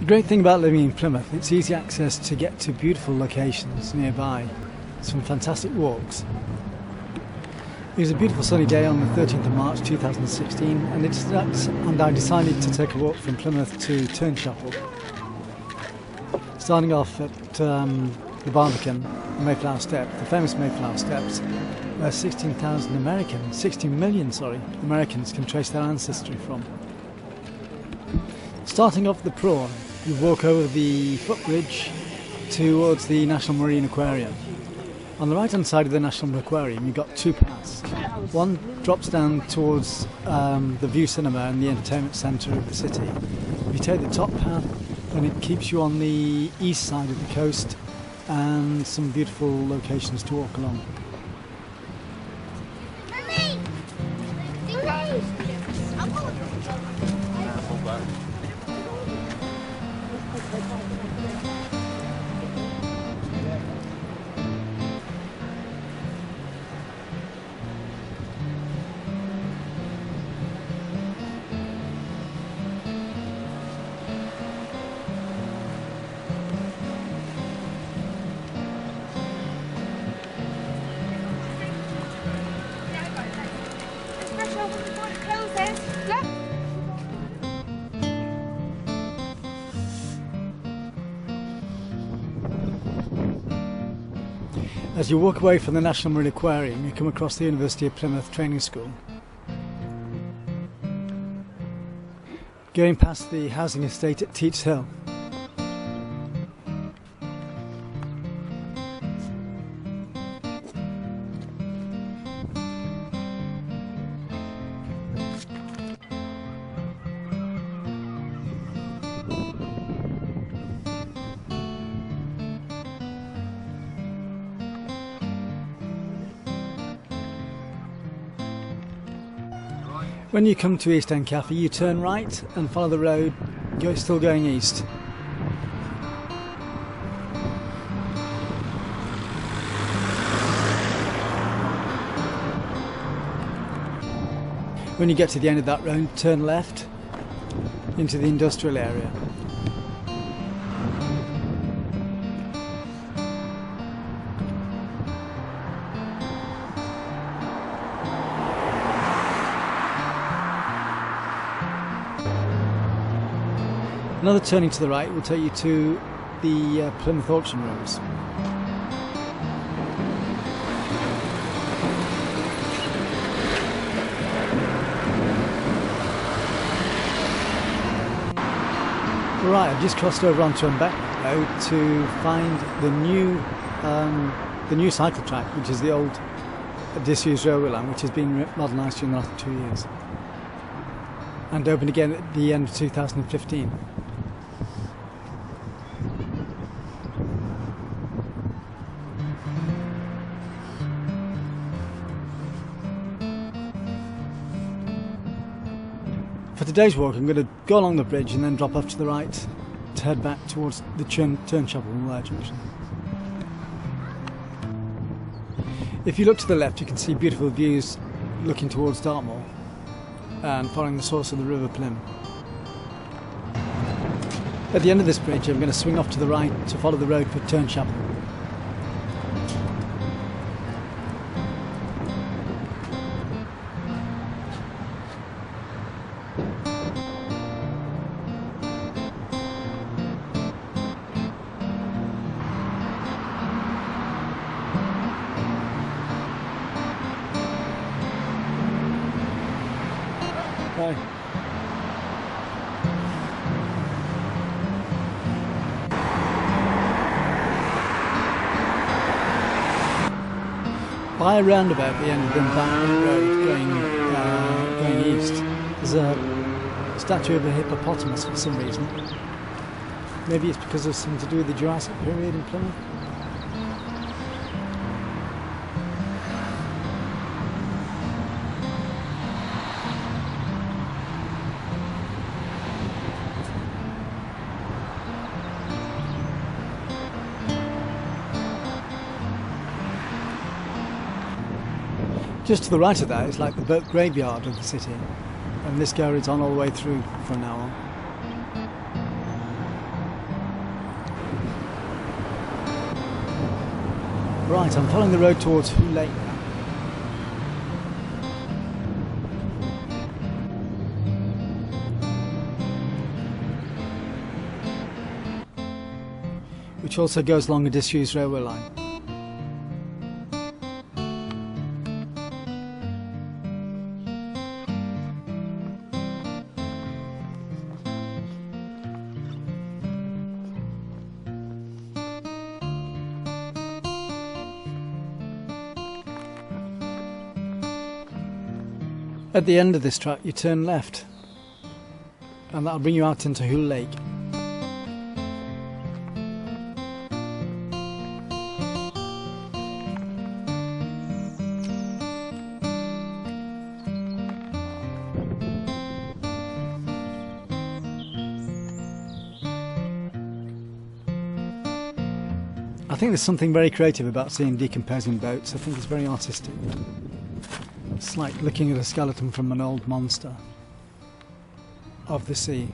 great thing about living in Plymouth, it's easy access to get to beautiful locations nearby. Some fantastic walks. It was a beautiful sunny day on the 13th of March 2016 and I decided to take a walk from Plymouth to Turnchapel. Starting off at the Barbican, Mayflower Step, the famous Mayflower Steps, where 16 million Americans can trace their ancestry from. Starting off the Prawn, you walk over the footbridge towards the National Marine Aquarium. On the right hand side of the National Aquarium you've got two paths. One drops down towards the View Cinema and the entertainment centre of the city. If you take the top path, then it keeps you on the east side of the coast and some beautiful locations to walk along. As you walk away from the National Marine Aquarium, you come across the University of Plymouth Training School. Going past the housing estate at Teats Hill. When you come to East End Cafe, you turn right and follow the road, still going east. When you get to the end of that road, turn left into the industrial area. Another turning to the right will take you to the Plymouth auction rooms. Right, I've just crossed over onto Embankment Road to find the new cycle track, which is the old disused railway line, which has been modernised during the last 2 years and opened again at the end of 2015. For today's walk, I'm going to go along the bridge and then drop off to the right to head back towards the Turnchapel junction. If you look to the left, you can see beautiful views looking towards Dartmoor and following the source of the River Plym. At the end of this bridge, I'm going to swing off to the right to follow the road for Turnchapel. Bye. By a roundabout at the end of the Embankment Road going east, there's a statue of a hippopotamus for some reason. Maybe it's because there's something to do with the Jurassic period in Plymouth. Just to the right of that is like the boat graveyard of the city, and this carries on all the way through from now on. Right, I'm following the road towards Hooe Lake now. Which also goes along a disused railway line. At the end of this track you turn left and that'll bring you out into Hooe Lake. I think there's something very creative about seeing decomposing boats. I think it's very artistic. It's like looking at a skeleton from an old monster of the sea.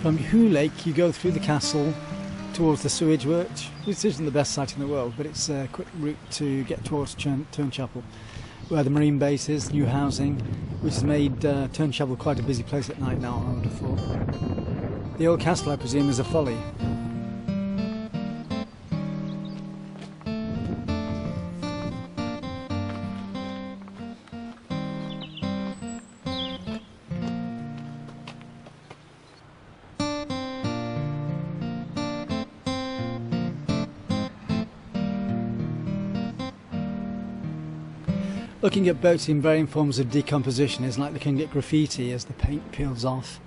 From Hooe Lake you go through the castle towards the sewage works, which isn't the best site in the world, but it's a quick route to get towards Turnchapel, where the marine base is, new housing, which has made Turnchapel quite a busy place at night now, I would have thought. The old castle, I presume, is a folly. Looking at boats in varying forms of decomposition is like looking at graffiti as the paint peels off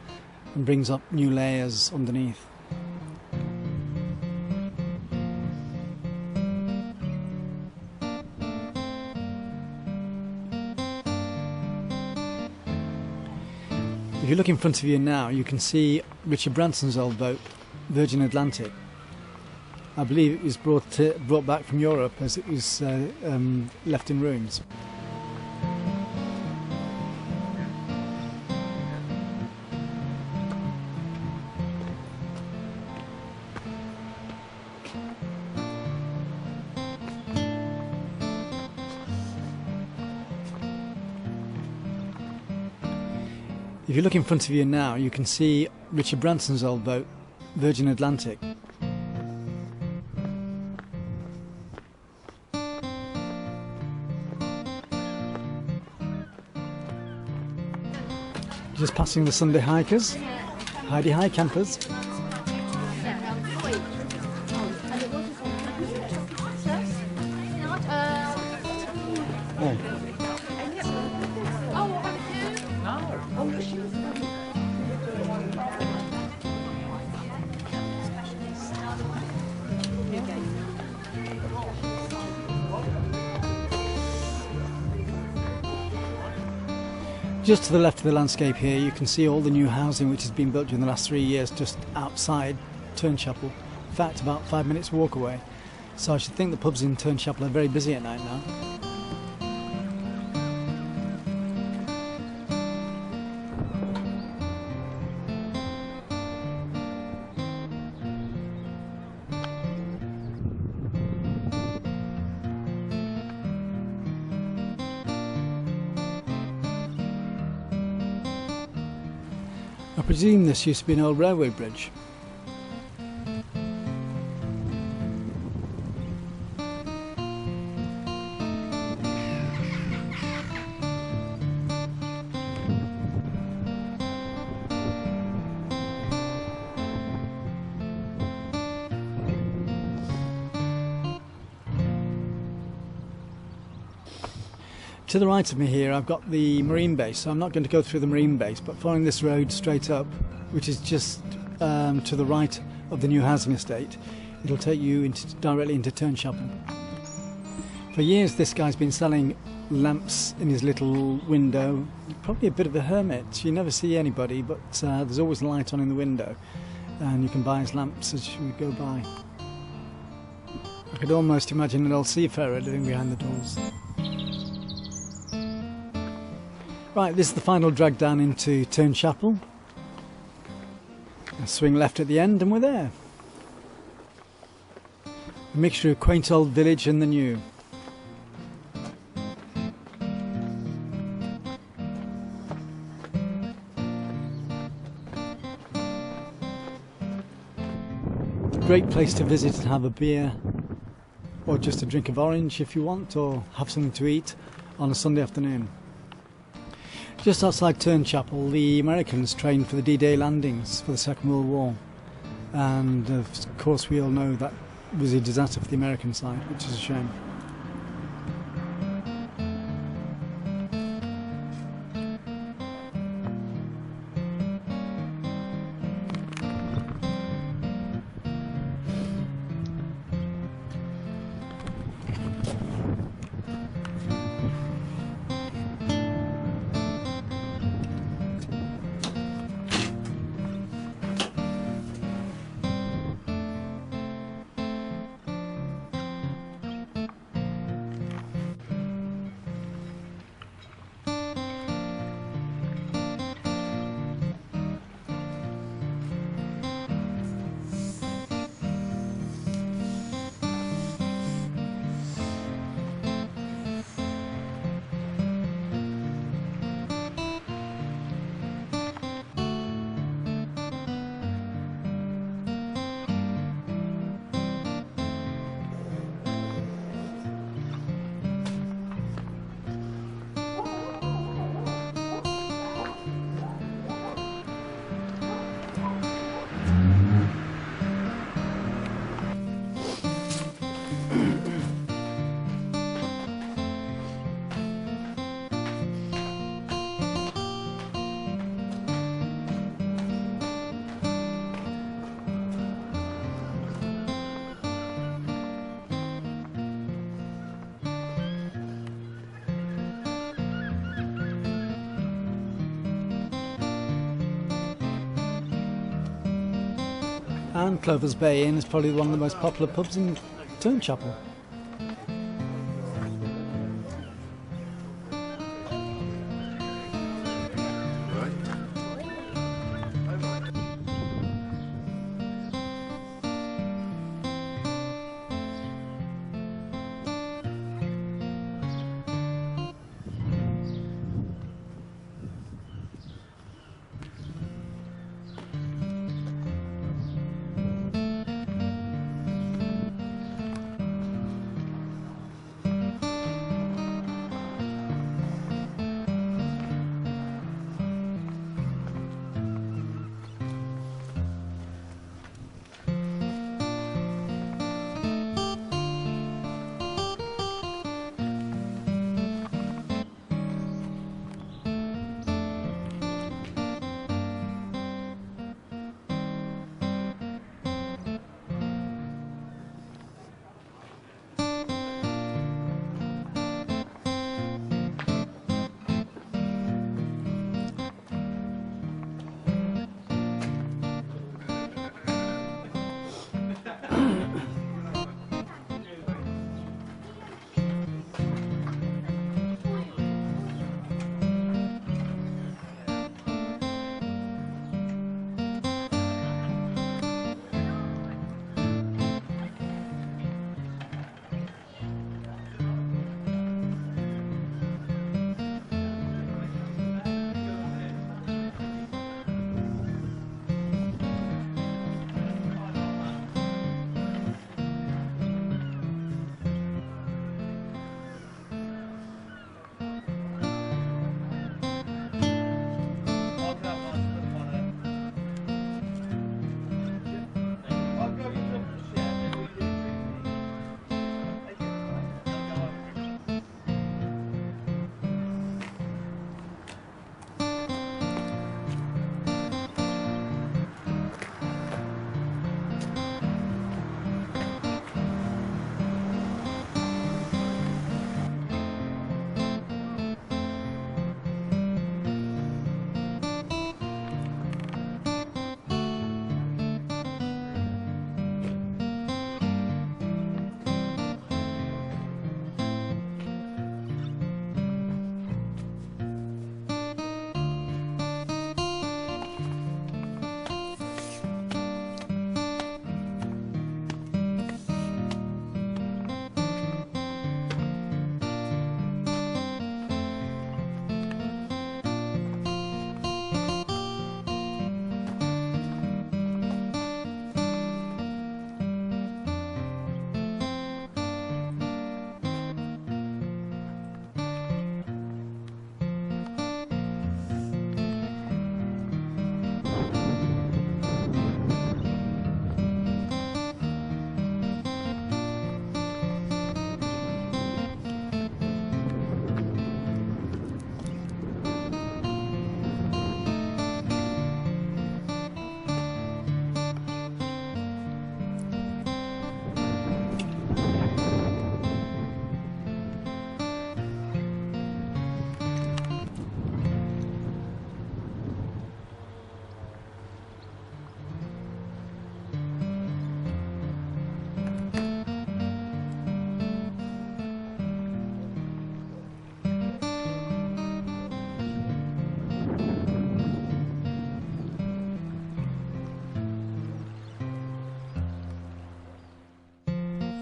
and brings up new layers underneath. If you look in front of you now, you can see Richard Branson's old boat, Virgin Atlantic. I believe it was brought back from Europe as it was left in ruins. If you look in front of you now, you can see Richard Branson's old boat, Virgin Atlantic. Just passing the Sunday hikers. Heidi hi campers. Oh. Just to the left of the landscape here you can see all the new housing which has been built during the last 3 years just outside Turnchapel. In fact, about 5 minutes walk away. So I should think the pubs in Turnchapel are very busy at night now. I presume this used to be an old railway bridge. To the right of me here I've got the marine base, so I'm not going to go through the marine base, but following this road straight up, which is just to the right of the new housing estate, it'll take you directly into Turnchapel. For years this guy's been selling lamps in his little window. Probably a bit of a hermit. You never see anybody, but there's always a light on in the window, and you can buy his lamps as you go by. I could almost imagine an old seafarer living behind the doors. Right, this is the final drag down into Turnchapel. A swing left at the end and we're there. A mixture of quaint old village and the new. Great place to visit and have a beer, or just a drink of orange if you want, or have something to eat on a Sunday afternoon. Just outside Turnchapel, the Americans trained for the D-Day landings for the Second World War, and of course we all know that was a disaster for the American side, which is a shame. And Clover's Bay Inn is probably one of the most popular pubs in Turnchapel.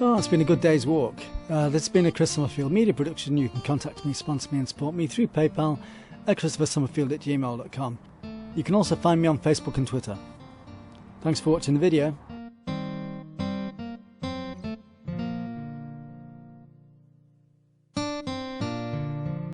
Oh, it's been a good day's walk. This has been a Chris Summerfield media production. You can contact me, sponsor me and support me through PayPal at christopher.summerfield@gmail.com. You can also find me on Facebook and Twitter. Thanks for watching the video.